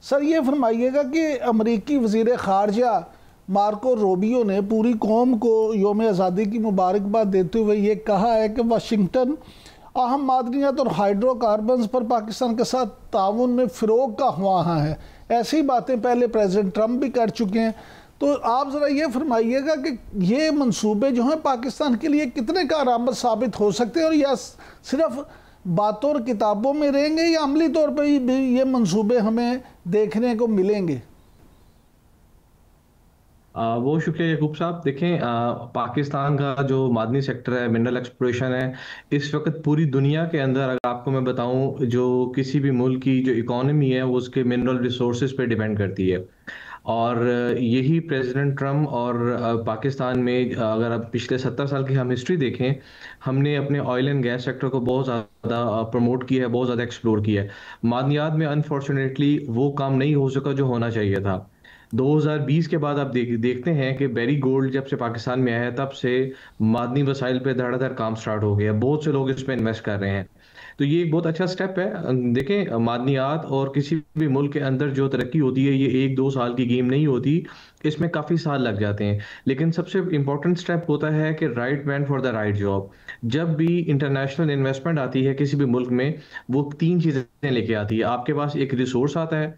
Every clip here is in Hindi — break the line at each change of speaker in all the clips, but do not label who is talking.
सर ये फरमाइएगा कि अमरीकी वज़ीर ख़ारजा मार्को रूबियो ने पूरी कौम को योम आज़ादी की मुबारकबाद देते हुए ये कहा है कि वाशिंगटन अहम मादनियात और हाइड्रोकार्बन्स पर पाकिस्तान के साथ ताउन में फ़रोग़ का ख्वाह है। ऐसी बातें पहले प्रेसिडेंट ट्रंप भी कर चुके हैं। तो आप ज़रा ये फरमाइएगा कि ये मंसूबे जो हैं पाकिस्तान के लिए कितने कारआमद साबित हो सकते हैं, और या सिर्फ बातों और किताबों में रहेंगे, या अमली तौर पर भी ये मंसूबे हमें देखने को मिलेंगे?
वो शुक्रिया यकूब साहब। देखें, पाकिस्तान का जो मादनी सेक्टर है, मिनरल एक्सप्लोरेशन है, इस वक्त पूरी दुनिया के अंदर अगर आपको मैं बताऊं, जो किसी भी मुल्क की जो इकोनॉमी है वो उसके मिनरल रिसोर्सेज पे डिपेंड करती है। और यही प्रेसिडेंट ट्रम्प और पाकिस्तान में अगर आप पिछले 70 साल की हम हिस्ट्री देखें, हमने अपने ऑयल एंड गैस सेक्टर को बहुत ज़्यादा प्रमोट किया है, बहुत ज़्यादा एक्सप्लोर किया है। मादनियात में अनफॉर्चुनेटली वो काम नहीं हो सका जो होना चाहिए था। 2020 के बाद आप देखते हैं कि बेरी गोल्ड जब से पाकिस्तान में आया है, तब से मादनी वसाइल पे धड़ाधड़ काम स्टार्ट हो गया, बहुत से लोग इस पे इन्वेस्ट कर रहे हैं। तो ये एक बहुत अच्छा स्टेप है। देखें, मादनियात और किसी भी मुल्क के अंदर जो तरक्की होती है, ये 1-2 साल की गेम नहीं होती, इसमें काफ़ी साल लग जाते हैं। लेकिन सबसे इंपॉर्टेंट स्टेप होता है कि right man for the right job. जब भी इंटरनेशनल इन्वेस्टमेंट आती है किसी भी मुल्क में, वो तीन चीज़ें लेके आती है। आपके पास एक रिसोर्स आता है,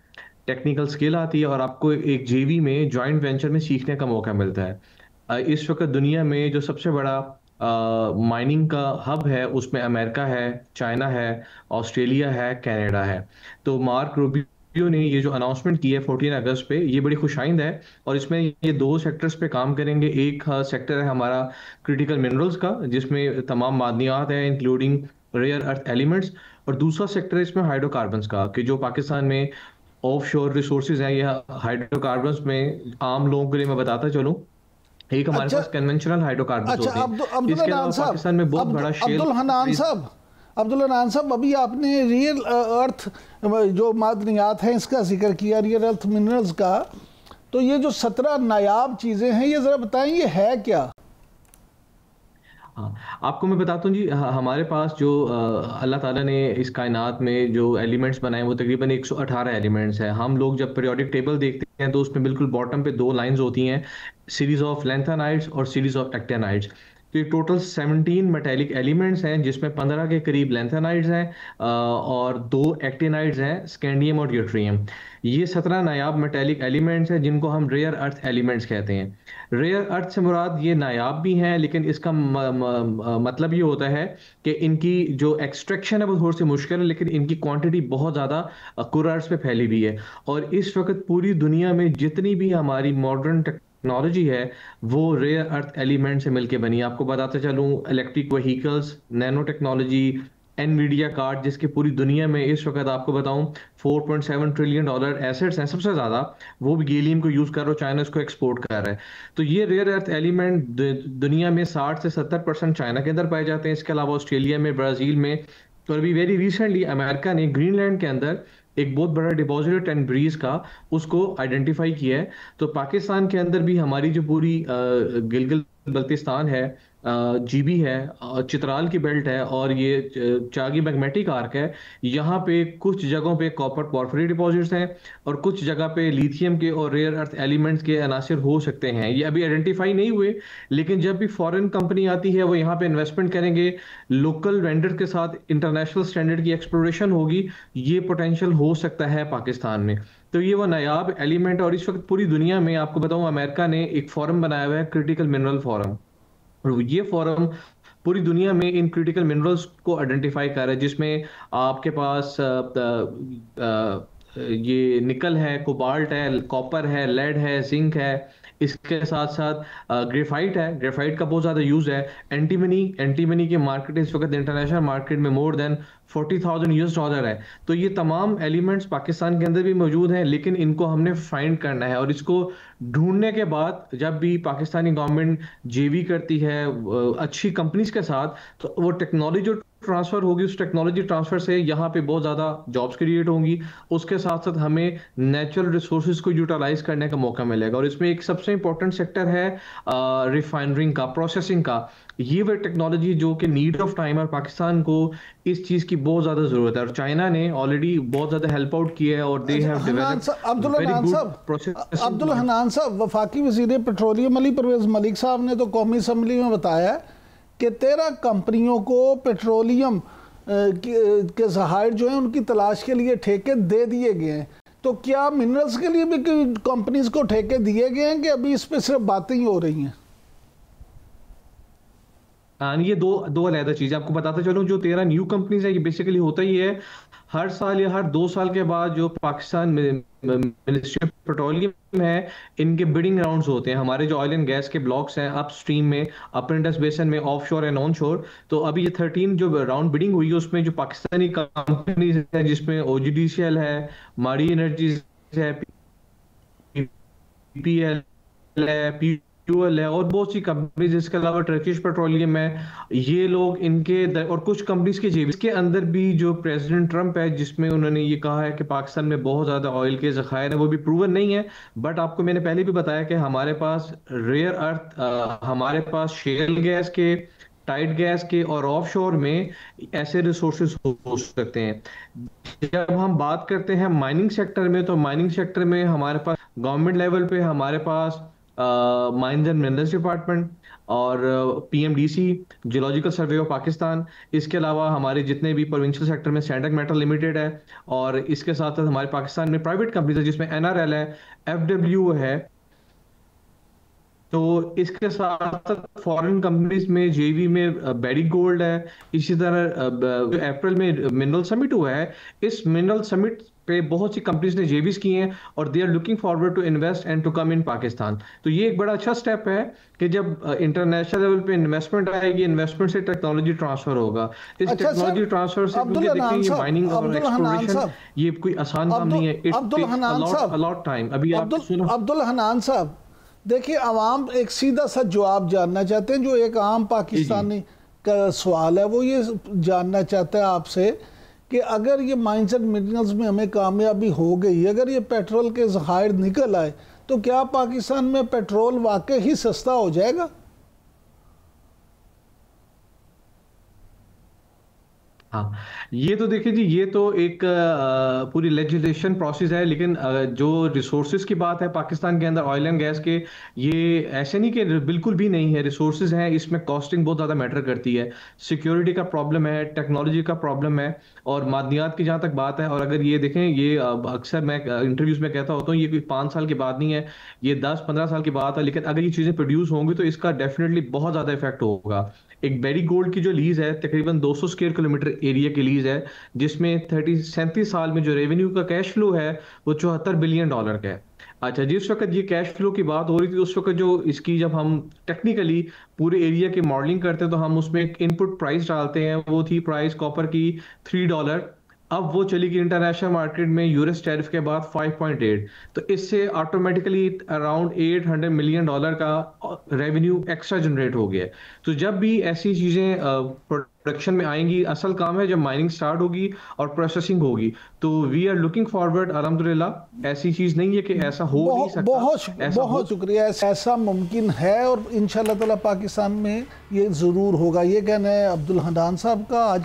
टेक्निकल स्किल आती है, और आपको एक जेवी में, जॉइंट वेंचर में सीखने का मौका मिलता है। इस वक्त दुनिया में जो सबसे बड़ा माइनिंग का हब है, उसमें अमेरिका है, चाइना है, ऑस्ट्रेलिया है, कनाडा है। तो मार्क रूबियो ने ये जो अनाउंसमेंट की है 14 अगस्त पे, ये बड़ी खुशाइंद है। और इसमें ये दो सेक्टर्स पे काम करेंगे। एक सेक्टर है हमारा क्रिटिकल मिनरल्स का, जिसमें तमाम मादनियात हैं इंक्लूडिंग रेयर अर्थ एलिमेंट्स। और दूसरा सेक्टर है इसमें हाइड्रोकार्बन्स का, कि जो पाकिस्तान में ऑफ शोर रिसोर्सेज हैं, या हाइड्रोकार्बन्स में आम लोगों के लिए मैं बताता चलूं, एक हमारे
अच्छा
पास कन्वेंशनल हाइड्रोकार्बन्स
अच्छा,
होते हैं।
अब्दुल
इसके
हनान
अलावा
साहब,
पाकिस्तान में बहुत बड़ा शेल।
अब्दुल हनान साहब, अभी आपने रियल अर्थ जो मादनियात हैं इसका जिक्र किया, रियल अर्थ मिनरल्स का। तो ये जो 17 नायाब चीज़ें हैं, ये ज़रा बताएं ये है क्या?
हाँ, आपको मैं बताता हूँ जी। हमारे पास जो अल्लाह ताला ने इस कायनात में जो एलिमेंट्स बनाए, वो तकरीबन 118 एलिमेंट्स हैं। हम लोग जब पीरियोडिक टेबल देखते हैं तो उसमें बिल्कुल बॉटम पे दो लाइंस होती हैं, सीरीज ऑफ लैंथेनाइड्स और सीरीज ऑफ एक्टेनाइड्स। तो ये टोटल 17 मेटेलिक एलिमेंट्स हैं, जिसमें 15 के करीब लैंथेनाइड्स हैं और 2 एक्टिनाइड्स हैं, स्कैंडियम और ड्यूट्रियम। ये 17 नायाब मेटेलिक एलिमेंट्स हैं, जिनको हम रेयर अर्थ एलिमेंट्स कहते हैं। रेयर अर्थ से मुराद ये नायाब भी हैं, लेकिन इसका मतलब ये होता है कि इनकी जो एक्सट्रैक्शन है वो थोड़ी सी मुश्किल है, लेकिन इनकी क्वांटिटी बहुत ज़्यादा कुल अर्थ पे फैली हुई है। और इस वक्त पूरी दुनिया में जितनी भी हमारी मॉडर्न टेक्नोलॉजी है, वो रेयर अर्थ एलिमेंट से मिलके बनी है। आपको बताते चलूँ, electric vehicles, nano technology, Nvidia card, जिसके पूरी दुनिया में इस वक्त आपको बताऊं $4.7 ट्रिलियन एसेट्स हैं सबसे ज्यादा, वो भी गैलियम को यूज कर रहा है, चाइना इसको एक्सपोर्ट कर रहा है। तो ये रेयर अर्थ एलिमेंट दुनिया में 60 से 70% चाइना के अंदर पाए जाते हैं। इसके अलावा ऑस्ट्रेलिया में, ब्राजील में, और अभी वेरी रिसेंटली अमेरिका ने ग्रीनलैंड के अंदर एक बहुत बड़ा डिपॉजिट टेन ब्रीज का उसको आइडेंटिफाई किया है। तो पाकिस्तान के अंदर भी हमारी जो पूरी गिलगित बल्तिस्तान है, जीबी है, चित्राल की बेल्ट है, और ये चागी मैग्मेटिक आर्क है, यहाँ पे कुछ जगहों पे कॉपर पॉर्फिरी डिपॉजिट्स हैं, और कुछ जगह पे लिथियम के और रेयर अर्थ एलिमेंट्स के अनासिर हो सकते हैं। ये अभी आइडेंटिफाई नहीं हुए, लेकिन जब भी फॉरेन कंपनी आती है वो यहाँ पे इन्वेस्टमेंट करेंगे, लोकल वेंडर के साथ इंटरनेशनल स्टैंडर्ड की एक्सप्लोरेशन होगी, ये पोटेंशियल हो सकता है पाकिस्तान में। तो ये वो नायाब एलिमेंट। और इस वक्त पूरी दुनिया में आपको बताऊं, अमेरिका ने एक फोरम बनाया हुआ है, क्रिटिकल मिनरल फोरम। और ये फोरम पूरी दुनिया में इन क्रिटिकल मिनरल्स को आइडेंटिफाई कर रहा है, जिसमें आपके पास ये निकल है, कोबाल्ट है, कॉपर है, लेड है, जिंक है। इसके साथ साथ ग्रेफाइट है, ग्रेफाइट का बहुत ज़्यादा यूज़ है। एंटीमनी, एंटीमनी की मार्केट इस वक्त इंटरनेशनल मार्केट में मोर देन $40,000 है। तो ये तमाम एलिमेंट्स पाकिस्तान के अंदर भी मौजूद हैं, लेकिन इनको हमने फाइंड करना है। और इसको ढूंढने के बाद जब भी पाकिस्तानी गवर्नमेंट जेवी करती है अच्छी कंपनीज के साथ, तो वो टेक्नोलॉजी जो ट्रांसफर होगी, उस टेक्नोलॉजी ट्रांसफर से यहाँ पे बहुत ज़्यादा जॉब्स क्रिएट होंगी। उसके साथ साथ हमें नेचुरल रिसोर्सेज को यूटिलाइज करने का मौका मिलेगा। और इसमें एक सबसे इंपॉर्टेंट सेक्टर है रिफाइनरिंग का, प्रोसेसिंग का। ये वह टेक्नोलॉजी जो कि नीड ऑफ टाइम, और पाकिस्तान को इस चीज़ की बहुत ज़्यादा ज़रूरत है। और चाइना ने ऑलरेडी बहुत ज़्यादा हेल्प आउट किया है और they have developed very good processing.
Abdul Hannan साहब, वफाकी वज़ीर पेट्रोलियम अली परवेज़ मलिक साहब ने तो कौमी असम्बली में बताया कि 13 कंपनियों को पेट्रोलियम के ज़खायर जो हैं उनकी तलाश के लिए ठेके दे दिए गए हैं। तो क्या मिनरल्स के लिए भी कंपनीज को ठेके दिए गए हैं कि अभी इस पे सिर्फ बातें ही हो रही हैं?
हाँ, ये दो दो अलग चीजें आपको बताते चलूं। जो 13 न्यू कंपनीज है, ये बेसिकली होता ही है हर साल या हर 2 साल के बाद जो पाकिस्तान में मिनिस्ट्री ऑफ पेट्रोलियम है, इनके बिडिंग राउंड्स होते हैं। हमारे जो ऑयल एंड गैस के ब्लॉक्स हैं अप स्ट्रीम में, अपर इंडस बेसिन में, ऑफ शोर एंड ऑन शोर, तो अभी ये 13 जो राउंड बिडिंग हुई है उसमें जो पाकिस्तानी कंपनीज है, जिसमें OGDCL है, माड़ी एनर्जीज है, PPL है, PUL है, और बहुत सी कंपनीज, इसके अलावा टर्किश पेट्रोलियम है, ये लोग इनके और कुछ कंपनीज के जेबी के अंदर भी जो प्रेसिडेंट ट्रंप है, जिसमें उन्होंने ये कहा है कि पाकिस्तान में बहुत ज़्यादा ऑयल के ज़खायर हैं, वो भी प्रूवन नहीं है। बट आपको मैंने पहले भी बताया कि हमारे पास रेयर अर्थ, हमारे पास शेल गैस के, टाइट गैस के और ऑफ शोर में ऐसे रिसोर्सेज हो सकते हैं। जब हम बात करते हैं माइनिंग सेक्टर में, तो माइनिंग सेक्टर में हमारे पास गवर्नमेंट लेवल पे हमारे पास माइंस एंड मिनरल्स डिपार्टमेंट और PMDC, geological survey of Pakistan, इसके अलावा हमारे जितने भी प्रोविंशियल सेक्टर में सैंडक मेटल लिमिटेड है, और इसके साथ साथ हमारे पाकिस्तान में प्राइवेट कंपनीज है जिसमें NRL है, FW है। तो इसके साथ साथ फॉरेन कंपनीज में JV में बेरी गोल्ड है। इसी तरह अप्रैल में मिनरल समिट हुआ है, इस मिनरल समिट पे बहुत सी कंपनीज ने JVs की हैं और they are looking forward to invest and to come in Pakistan. तो ये एक बड़ा अच्छा स्टेप है कि जब इंटरनेशनल लेवल पे इन्वेस्टमेंट आएगी, इन्वेस्टमेंट से टेक्नोलॉजी ट्रांसफर होगा। इस टेक्नोलॉजी ट्रांसफर से, क्योंकि देखिए ये माइनिंग और एक्सप्लोरेशन ये कोई आसान काम नहीं है, it takes a lot time. अभी आप सुनो
अब्दुल हन्नान साहब, देखिए आवाम एक सीधा सा जवाब जानना चाहते हैं। जो एक आम पाकिस्तानी का सवाल है वो ये जानना चाहता है आपसे कि अगर ये माइंस एंड मिनरल्स में हमें कामयाबी हो गई, अगर ये पेट्रोल के ज़खायर निकल आए, तो क्या पाकिस्तान में पेट्रोल वाकई ही सस्ता हो जाएगा?
हाँ, ये तो देखिए जी, ये तो एक पूरी लेजिस्लेशन प्रोसेस है। लेकिन जो रिसोर्सेज की बात है पाकिस्तान के अंदर ऑयल एंड गैस के, ये ऐसे नहीं कि बिल्कुल भी नहीं है। रिसोर्सेज हैं, इसमें कॉस्टिंग बहुत ज़्यादा मैटर करती है, सिक्योरिटी का प्रॉब्लम है, टेक्नोलॉजी का प्रॉब्लम है, और मादनियात की जहाँ तक बात है। और अगर ये देखें, ये अक्सर मैं इंटरव्यूज में कहता होता हूँ, ये कोई 5 साल की बात नहीं है, ये 10-15 साल की बात है। लेकिन अगर ये चीज़ें प्रोड्यूस होंगी तो इसका डेफिनेटली बहुत ज़्यादा इफेक्ट होगा। एक बेरी गोल्ड की जो लीज है, तकरीबन 200 स्क्वायर किलोमीटर एरिया की लीज है, जिसमें 37 साल में जो रेवेन्यू का कैश फ्लो है वो $74 बिलियन का है। अच्छा, जिस वक्त ये कैश फ्लो की बात हो रही थी, उस वक्त जो इसकी, जब हम टेक्निकली पूरे एरिया की मॉडलिंग करते हैं तो हम उसमें एक इनपुट प्राइस डालते हैं, वो थी प्राइस कॉपर की $3। अब वो चली गई इंटरनेशनल मार्केट में यूएस टैरिफ के बाद 5.8। तो इससे ऑटोमेटिकली अराउंड $800 मिलियन का रेवेन्यू एक्स्ट्रा जनरेट हो गया। तो जब भी ऐसी चीजें प्रोडक्शन में आएंगी, असल काम है जब माइनिंग स्टार्ट होगी और प्रोसेसिंग होगी, तो वी आर लुकिंग फॉरवर्ड। अल्हम्दुलिल्लाह, ऐसी चीज नहीं है कि ऐसा हो नहीं सकता।
बहुत शुक्रिया। ऐसा मुमकिन है और इंशाअल्लाह ताला पाकिस्तान में ये ज़रूर होगा। ये कहना है अब्दुल हन्नान साहब का। आज